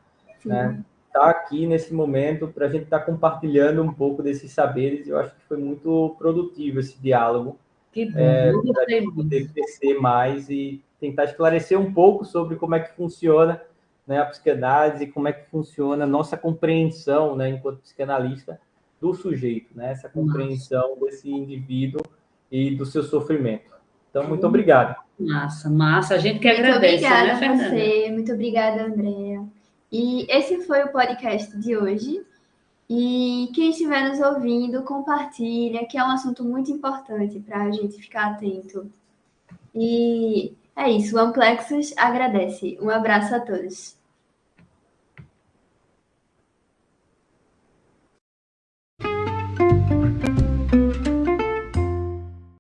né, Sim. tá aqui nesse momento para a gente estar compartilhando um pouco desses saberes. Eu acho que foi muito produtivo esse diálogo, Que bom, eu para a gostei gente muito. poder crescer mais e tentar esclarecer um pouco sobre como é que funciona, né, a psicanálise e como é que funciona a nossa compreensão, né, enquanto psicanalista, do sujeito, né, essa Massa, compreensão desse indivíduo e do seu sofrimento. Então, muito obrigado. massa, massa. A gente que Muito agradece, obrigada né, a Fernanda? você, muito obrigada, Andréa. E esse foi o podcast de hoje. E quem estiver nos ouvindo, compartilha, que é um assunto muito importante para a gente ficar atento. E é isso, o Amplexus agradece. Um abraço a todos.